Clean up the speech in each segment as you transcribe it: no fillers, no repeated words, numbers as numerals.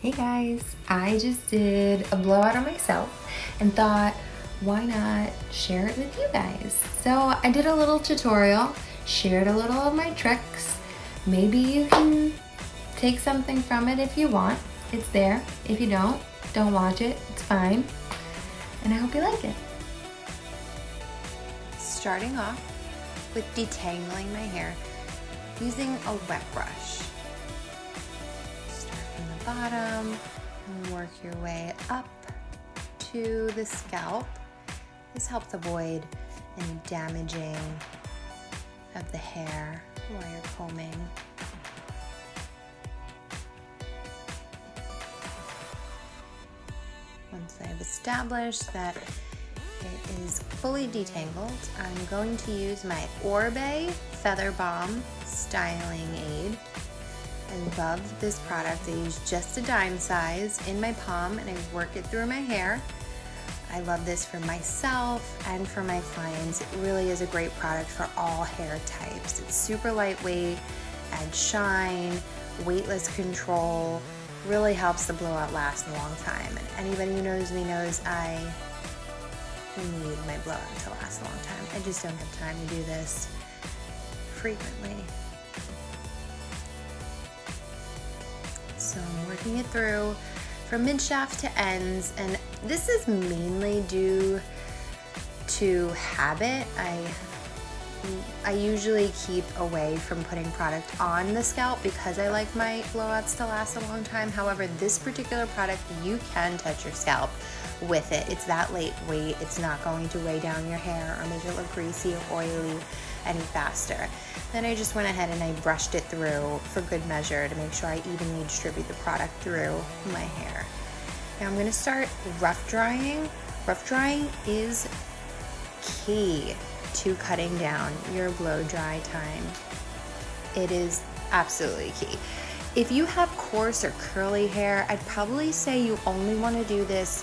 Hey guys, I just did a blowout on myself and thought, why not share it with you guys? So I did a little tutorial, shared a little of my tricks. Maybe you can take something from it if you want. It's there. If you don't watch it. It's fine. And I hope you like it. Starting off with detangling my hair using a wet brush. Start from the bottom and work your way up to the scalp. This helps avoid any damaging of the hair while you're combing. Once I've established that it is fully detangled, I'm going to use my Orbe Feather Balm Styling Aid. I love this product. I use just a dime size in my palm and I work it through my hair. I love this for myself and for my clients. It really is a great product for all hair types. It's super lightweight, adds shine, weightless control, really helps the blowout last a long time. And anybody who knows me knows I need my blowout to last a long time. I just don't have time to do this frequently. So I'm working it through from mid-shaft to ends, and this is mainly due to habit. I usually keep away from putting product on the scalp because I like my blowouts to last a long time. However, this particular product, you can touch your scalp with it. It's that lightweight. It's not going to weigh down your hair or make it look greasy or oily any faster. Then I just went ahead and I brushed it through for good measure to make sure I evenly distribute the product through my hair. Now I'm going to start rough drying. Rough drying is key to cutting down your blow dry time. It is absolutely key. If you have coarse or curly hair, I'd probably say you only want to do this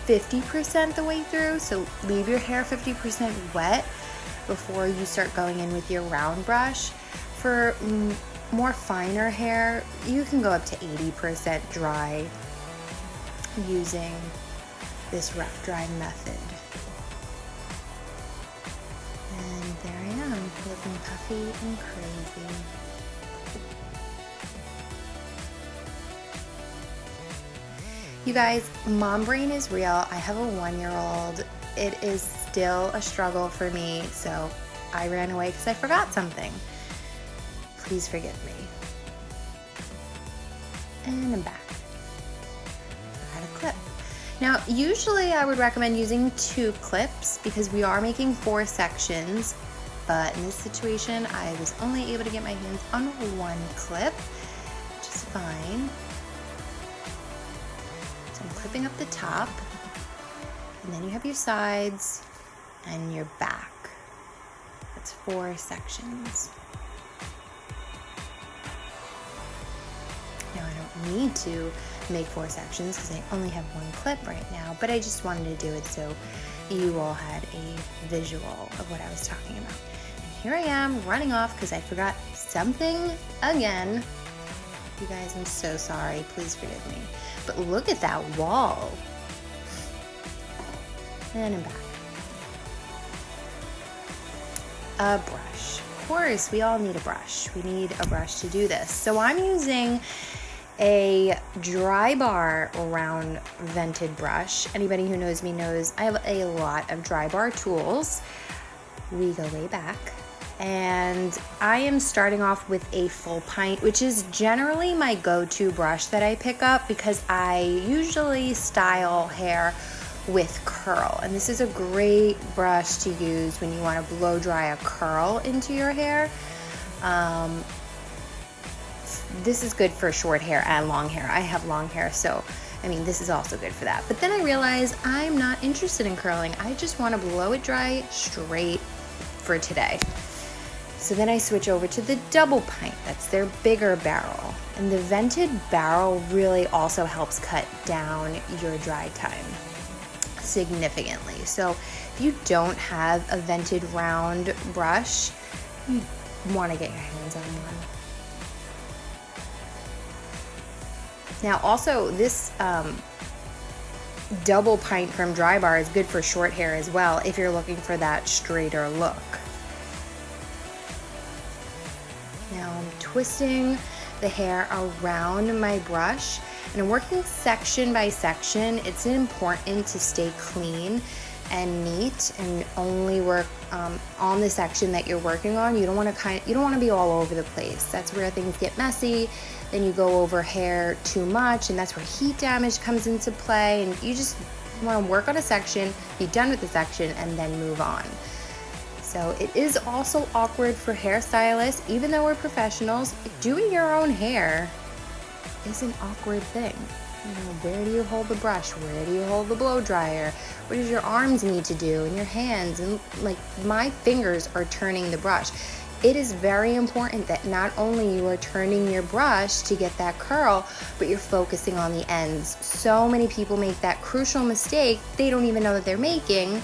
50% the way through. So leave your hair 50% wet before you start going in with your round brush. For more finer hair, you can go up to 80% dry using this rough dry method. And there I am, looking puffy and crazy. You guys, mom brain is real. I have a 1-year-old. It is still a struggle for me, so I ran away because I forgot something. Please forgive me. And I'm back. I forgot a clip. Now, usually I would recommend using 2 clips because we are making 4 sections, but in this situation, I was only able to get my hands on 1 clip, which is fine. So I'm clipping up the top, and then you have your sides and your back. That's 4 sections. Now I don't need to make 4 sections because I only have 1 clip right now, but I just wanted to do it so you all had a visual of what I was talking about. And here I am running off because I forgot something again. You guys, I'm so sorry. Please forgive me. But look at that wall. And I'm back. A brush. Of course, we all need a brush. We need a brush to do this. So I'm using a dry bar round vented brush. Anybody who knows me knows I have a lot of dry bar tools. We go way back. And I am starting off with a full pint, which is generally my go-to brush that I pick up because I usually style hair with curl. And this is a great brush to use when you want to blow dry a curl into your hair. This is good for short hair and long hair. I have long hair, so I mean, this is also good for that. But then I realized I'm not interested in curling. I just want to blow it dry straight for today. So then I switch over to the double pint. That's their bigger barrel. And the vented barrel really also helps cut down your dry time significantly. So if you don't have a vented round brush, you want to get your hands on one. Now also this double pint from Dry Bar is good for short hair as well if you're looking for that straighter look. Now I'm twisting the hair around my brush and I'm working section by section. It's important to stay clean and neat and only work on the section that you're working on. You don't want to be all over the place. That's where things get messy. Then you go over hair too much, and that's where heat damage comes into play. And you just want to work on a section, be done with the section, and then move on. So it is also awkward for hairstylists, even though we're professionals. Doing your own hair is an awkward thing. You know, where do you hold the brush? Where do you hold the blow dryer? What does your arms need to do, and your hands? And like, my fingers are turning the brush. It is very important that not only you are turning your brush to get that curl, but you're focusing on the ends. So many people make that crucial mistake they don't even know that they're making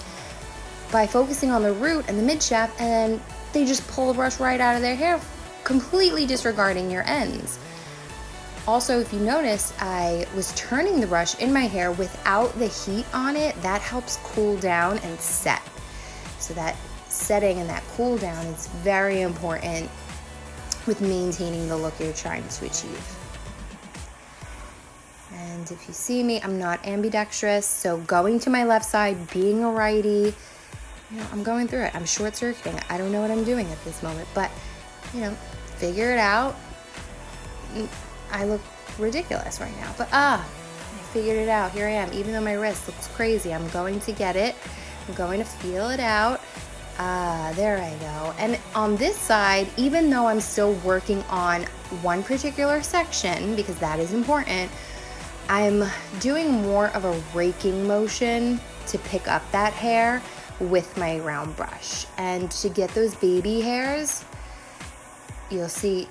by focusing on the root and the mid shaft, and they just pull the brush right out of their hair, completely disregarding your ends. Also, if you notice, I was turning the brush in my hair without the heat on it. That helps cool down and set. So that setting and that cool down is very important with maintaining the look you're trying to achieve. And if you see me, I'm not ambidextrous, so going to my left side, being a righty, you know, I'm going through it. I'm short circuiting. I don't know what I'm doing at this moment, but you know, figure it out. I look ridiculous right now, but I figured it out. Here I am. Even though my wrist looks crazy, I'm going to get it. I'm going to feel it out. There I go. And on this side, even though I'm still working on one particular section, because that is important, I'm doing more of a raking motion to pick up that hair with my round brush. And to get those baby hairs, you'll see,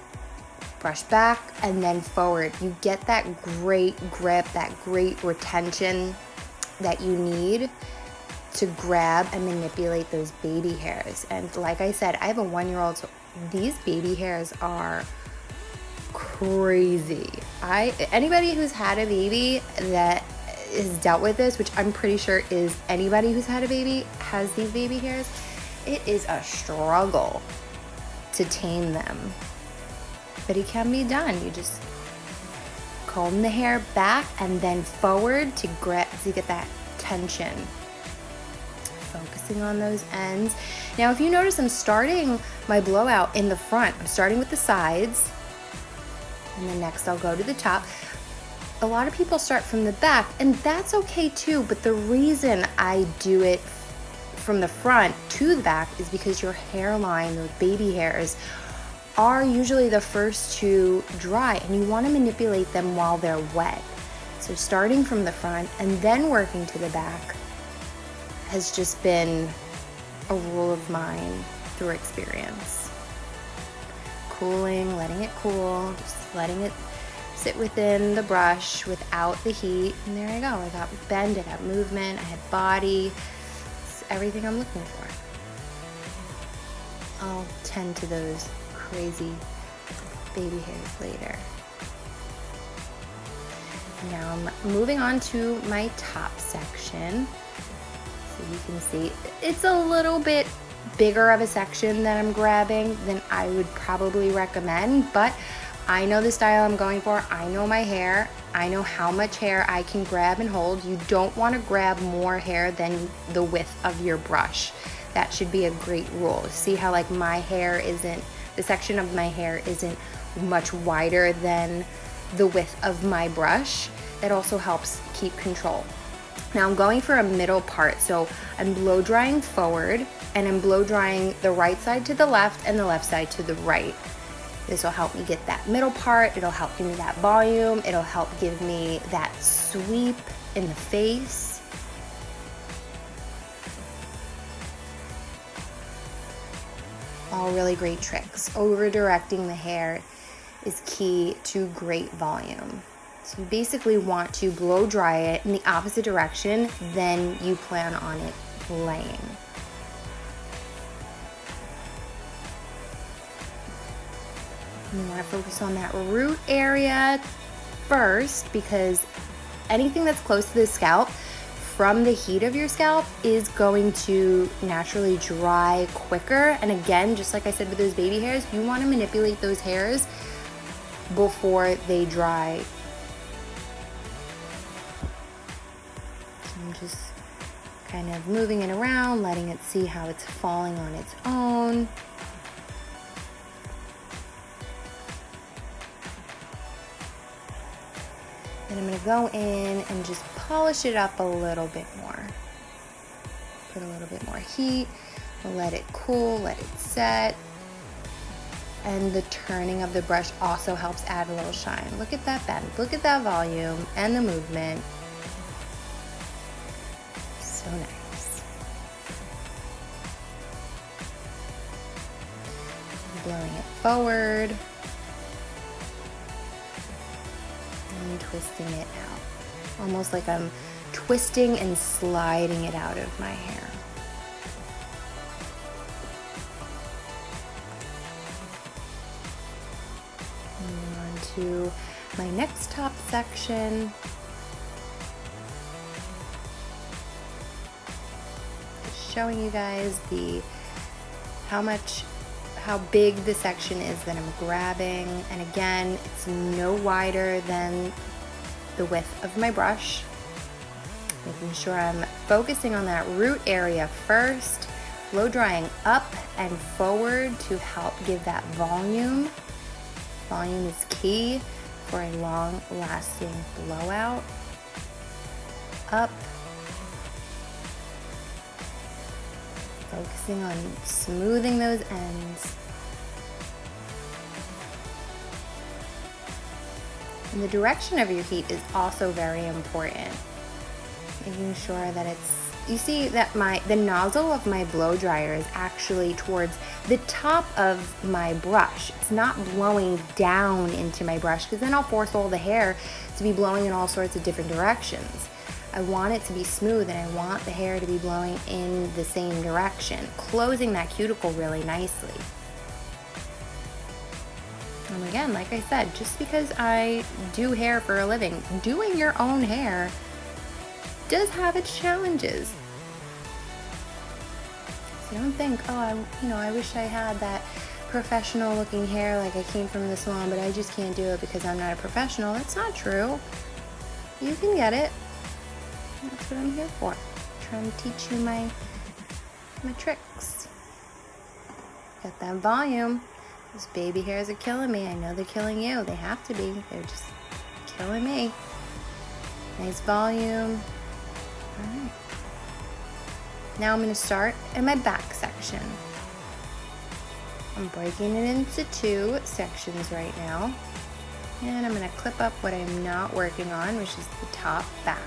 brush back and then forward. You get that great grip, that great retention that you need to grab and manipulate those baby hairs. And like I said, I have a 1-year-old, so these baby hairs are crazy. Anybody who's had a baby that has dealt with this, which I'm pretty sure is anybody who's had a baby, has these baby hairs, it is a struggle to tame them. But it can be done. You just comb the hair back and then forward to get that tension. Focusing on those ends. Now, if you notice, I'm starting my blowout in the front. I'm starting with the sides, and then next I'll go to the top. A lot of people start from the back, and that's okay too, but the reason I do it from the front to the back is because your hairline, those baby hairs, are usually the first to dry, and you want to manipulate them while they're wet. So starting from the front and then working to the back has just been a rule of mine through experience. Cooling, letting it cool, just letting it sit within the brush without the heat. And there I go. I got bend, I got movement, I had body. It's everything I'm looking for. I'll tend to those crazy baby hairs later. Now I'm moving on to my top section. So you can see it's a little bit bigger of a section that I'm grabbing than I would probably recommend, but I know the style I'm going for. I know my hair. I know how much hair I can grab and hold. You don't want to grab more hair than the width of your brush. That should be a great rule. See how like my hair isn't, the section of my hair isn't much wider than the width of my brush. That also helps keep control. Now I'm going for a middle part, so I'm blow drying forward and I'm blow drying the right side to the left and the left side to the right. This will help me get that middle part, it'll help give me that volume, it'll help give me that sweep in the face. All really great tricks. Over directing the hair is key to great volume. So you basically want to blow dry it in the opposite direction than you plan on it laying. You want to focus on that root area first because anything that's close to the scalp from the heat of your scalp is going to naturally dry quicker. And again, just like I said with those baby hairs, you want to manipulate those hairs before they dry. So I'm just kind of moving it around, letting it see how it's falling on its own. And I'm going to go in and just polish it up a little bit more. Put a little bit more heat. We'll let it cool, let it set. And the turning of the brush also helps add a little shine. Look at that bend. Look at that volume and the movement. So nice. Blowing it forward. And twisting it out. Almost like I'm twisting and sliding it out of my hair. Moving on to my next top section. Just showing you guys how big the section is that I'm grabbing. And again, it's no wider than the width of my brush. Making sure I'm focusing on that root area first, blow drying up and forward to help give that volume. Volume is key for a long-lasting blowout. Up. Focusing on smoothing those ends. And the direction of your heat is also very important. Making sure that you see that the nozzle of my blow dryer is actually towards the top of my brush. It's not blowing down into my brush because then I'll force all the hair to be blowing in all sorts of different directions. I want it to be smooth and I want the hair to be blowing in the same direction, closing that cuticle really nicely. And again, like I said, just because I do hair for a living, doing your own hair does have its challenges. So don't think, oh, I wish I had that professional looking hair like I came from the salon, but I just can't do it because I'm not a professional. That's not true. You can get it. That's what I'm here for. Trying to teach you my tricks. Got that volume. Those baby hairs are killing me. I know they're killing you. They have to be. They're just killing me. Nice volume. All right. Now I'm going to start in my back section. I'm breaking it into 2 sections right now. And I'm going to clip up what I'm not working on, which is the top back.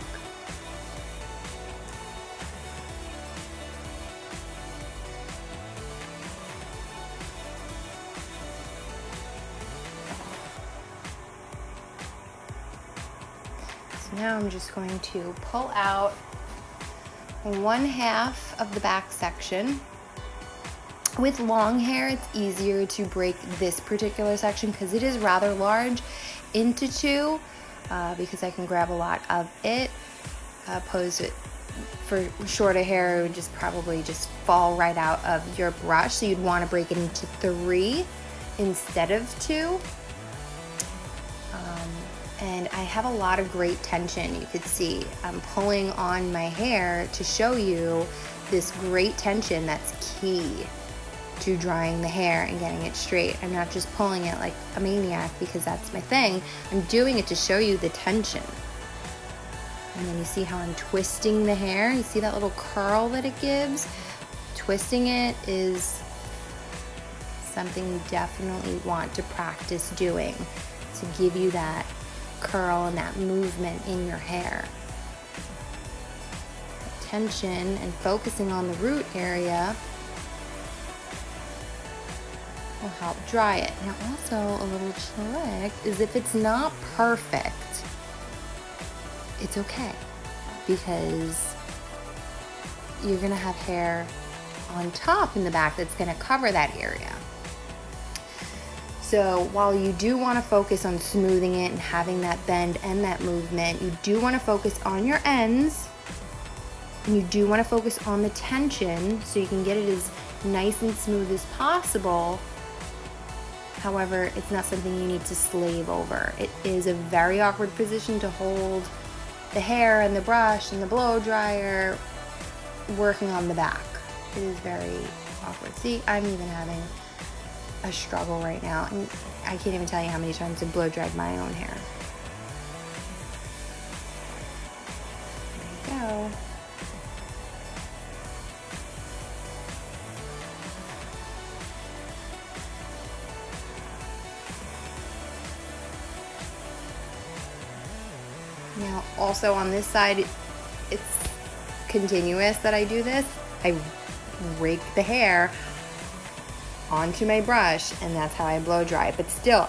Now I'm just going to pull out 1/2 of the back section. With long hair, it's easier to break this particular section because it is rather large into 2 because I can grab a lot of it. Opposed to for shorter hair, it would just probably just fall right out of your brush. So you'd want to break it into 3 instead of 2. And I have a lot of great tension. You could see I'm pulling on my hair to show you this great tension that's key to drying the hair and getting it straight. I'm not just pulling it like a maniac because that's my thing. I'm doing it to show you the tension. And then you see how I'm twisting the hair. You see that little curl that it gives? Twisting it is something you definitely want to practice doing to give you that curl and that movement in your hair. Tension and focusing on the root area will help dry it. Now also a little trick is if it's not perfect, it's okay because you're gonna have hair on top in the back that's gonna cover that area. So while you do want to focus on smoothing it and having that bend and that movement, you do want to focus on your ends, and you do want to focus on the tension so you can get it as nice and smooth as possible. However, it's not something you need to slave over. It is a very awkward position to hold the hair and the brush and the blow dryer working on the back. It is very awkward. See, I'm even having a struggle right now, and I can't even tell you how many times I've blow dried my own hair. There you go. Now, also on this side, it's continuous that I do this. I rake the hair onto my brush, and that's how I blow dry it. But still,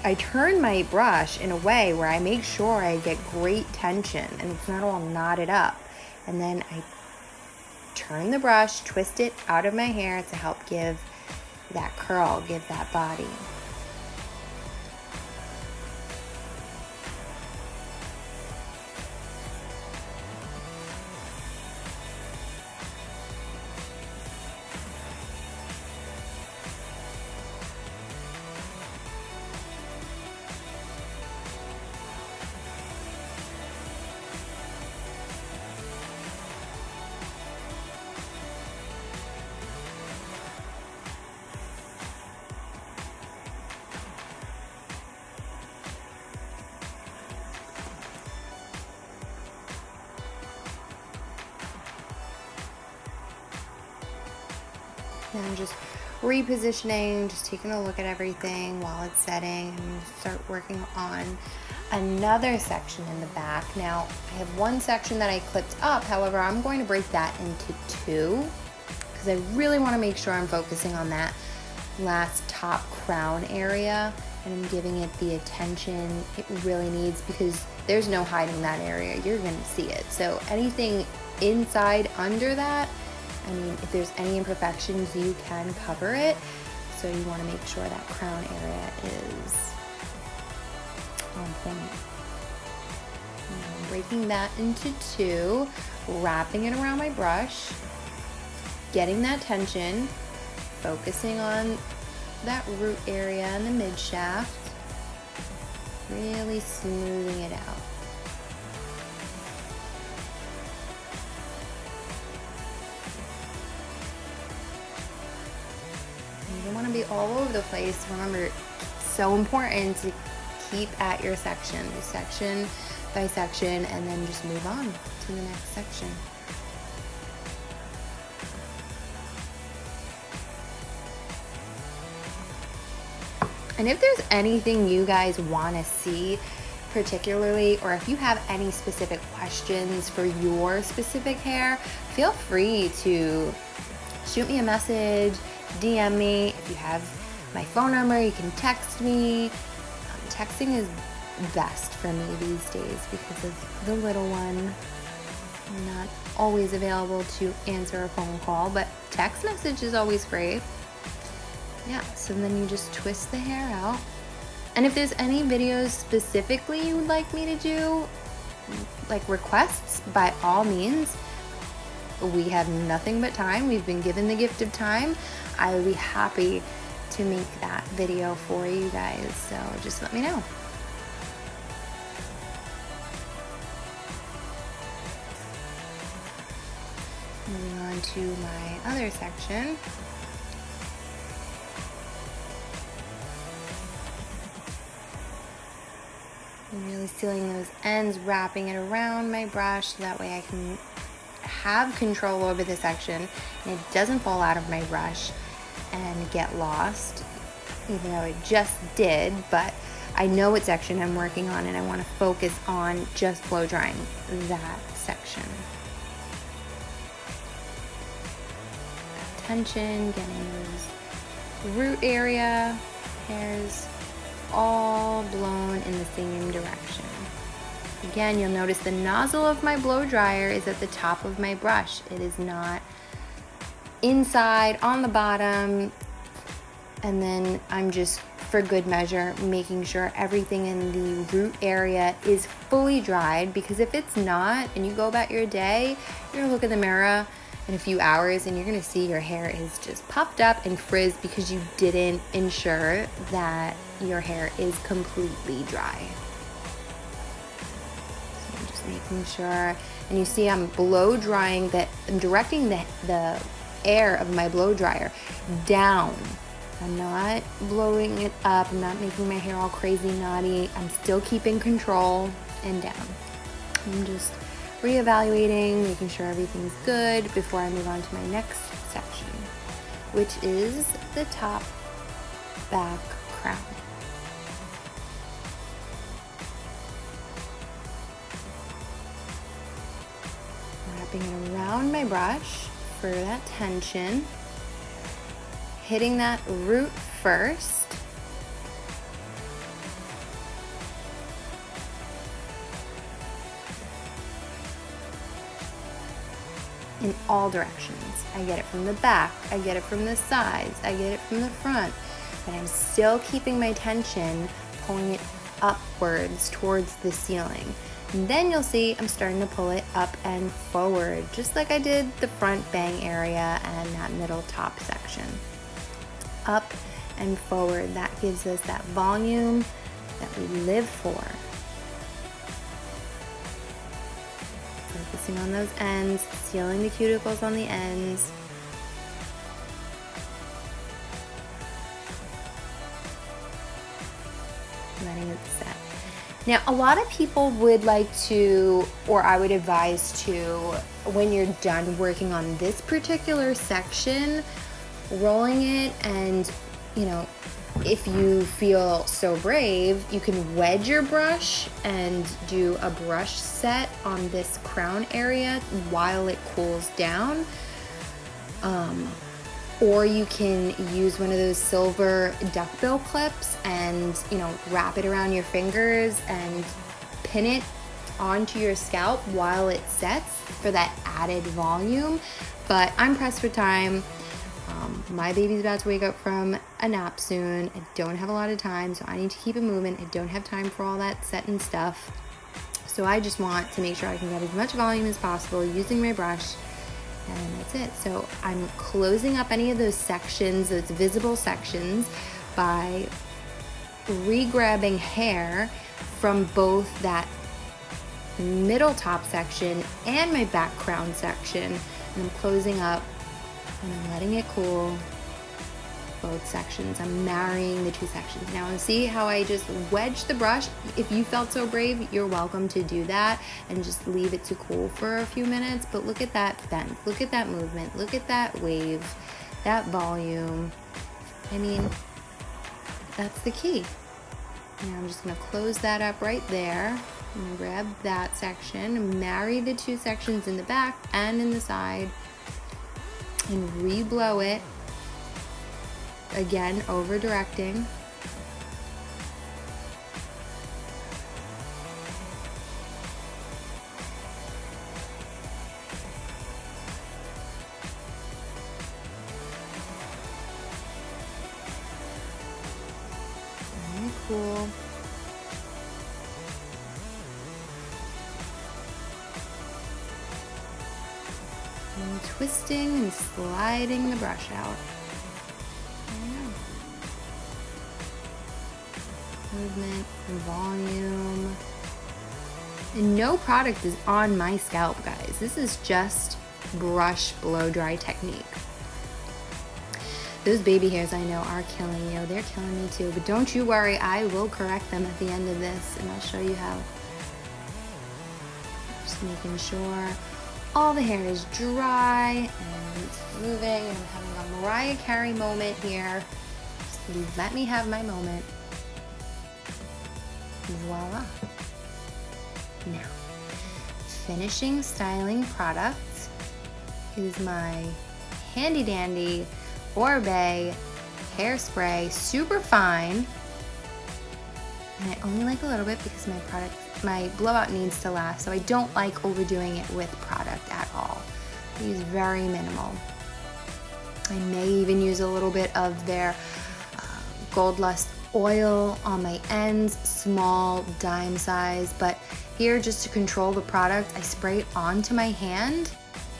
I turn my brush in a way where I make sure I get great tension and it's not all knotted up. And then I turn the brush, twist it out of my hair to help give that curl, give that body. Now I'm just repositioning, just taking a look at everything while it's setting, and start working on another section in the back. Now I have one section that I clipped up, however I'm going to break that into two because I really want to make sure I'm focusing on that last top crown area and I'm giving it the attention it really needs, because there's no hiding that area. You're going to see it. So anything inside under that, I mean, if there's any imperfections, you can cover it. So you want to make sure that crown area is on point. I'm breaking that into two, wrapping it around my brush, getting that tension, focusing on that root area and the mid shaft, really smoothing it out. You don't want to be all over the place. Remember, it's so important to keep at your section, section by section, and then just move on to the next section. And if there's anything you guys want to see particularly, or if you have any specific questions for your specific hair, feel free to shoot me a message, DM me. If you have my phone number, you can text me. Texting is best for me these days because of the little one. I'm not always available to answer a phone call, but text message is always great. Yeah, so then you just twist the hair out. And if there's any videos specifically you would like me to do, like requests, by all means. We have nothing but time. We've been given the gift of time. I would be happy to make that video for you guys, so just let me know. Moving on to my other section. I'm really sealing those ends, wrapping it around my brush so that way I can have control over the section and it doesn't fall out of my brush and get lost, even though it just did. But I know what section I'm working on and I want to focus on just blow drying that section. That tension, getting those root area hairs all blown in the same direction. Again, you'll notice the nozzle of my blow dryer is at the top of my brush. It is not inside on the bottom, and then I'm just for good measure, making sure everything in the root area is fully dried, because if it's not and you go about your day, you're gonna look in the mirror in a few hours and you're gonna see your hair is just puffed up and frizzed because you didn't ensure that your hair is completely dry. So I'm just making sure, and you see I'm blow drying that, I'm directing the air of my blow dryer down. I'm not blowing it up, I'm not making my hair all crazy knotty, I'm still keeping control and down. I'm just reevaluating, making sure everything's good before I move on to my next section, which is the top back crown. Wrapping it around my brush for that tension, hitting that root first. In all directions. I get it from the back, I get it from the sides, I get it from the front, but I'm still keeping my tension, pulling it upwards towards the ceiling. And then you'll see I'm starting to pull it up and forward, just like I did the front bang area and that middle top section. Up and forward, that gives us that volume that we live for. Focusing on those ends, sealing the cuticles on the ends. Letting it set. Now, a lot of people would like to, or I would advise to, when you're done working on this particular section, rolling it, and, you know, if you feel so brave, you can wedge your brush and do a brush set on this crown area while it cools down. Or you can use one of those silver duckbill clips and, you know, wrap it around your fingers and pin it onto your scalp while it sets for that added volume. But I'm pressed for time. My baby's about to wake up from a nap soon. I don't have a lot of time, so I need to keep it moving. I don't have time for all that set and stuff. So I just want to make sure I can get as much volume as possible using my brush, and that's it. So I'm closing up any of those sections, those visible sections, by re-grabbing hair from both that middle top section and my back crown section, and I'm closing up and I'm letting it cool, both sections. I'm marrying the two sections. Now see how I just wedged the brush? If you felt so brave, you're welcome to do that and just leave it to cool for a few minutes. But look at that bend, look at that movement, look at that wave, that volume. I mean, that's the key. Now I'm just gonna close that up right there. I'm gonna grab that section, marry the two sections in the back and in the side, and re-blow it. Again, over directing. Very cool. And twisting and sliding the brush out. Movement and volume. And no product is on my scalp, guys. This is just brush blow dry technique. Those baby hairs I know are killing you. They're killing me too. But don't you worry, I will correct them at the end of this, and I'll show you how. Just making sure all the hair is dry and it's moving, and I'm having a Mariah Carey moment here. Just let me have my moment. Voila. Now, finishing styling product is my handy dandy Orbe hairspray, super fine. And I only like a little bit because my blowout needs to last, so I don't like overdoing it with product at all. I use very minimal. I may even use a little bit of their Gold Lust oil on my ends, small dime size, but here, just to control the product, I spray it onto my hand,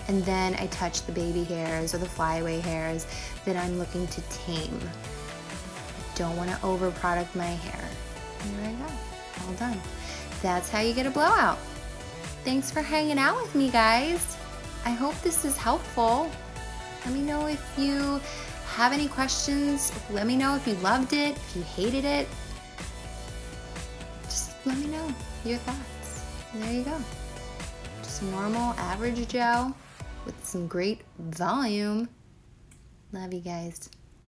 and then I touch the baby hairs or the flyaway hairs that I'm looking to tame. I don't want to over product my hair. And there I go, all done. That's how you get a blowout. Thanks for hanging out with me, guys. I hope this is helpful. Let me know if you have any questions. Let me know if you loved it, if you hated it. Just let me know your thoughts. And there you go. Just a normal average Joe with some great volume. Love you guys.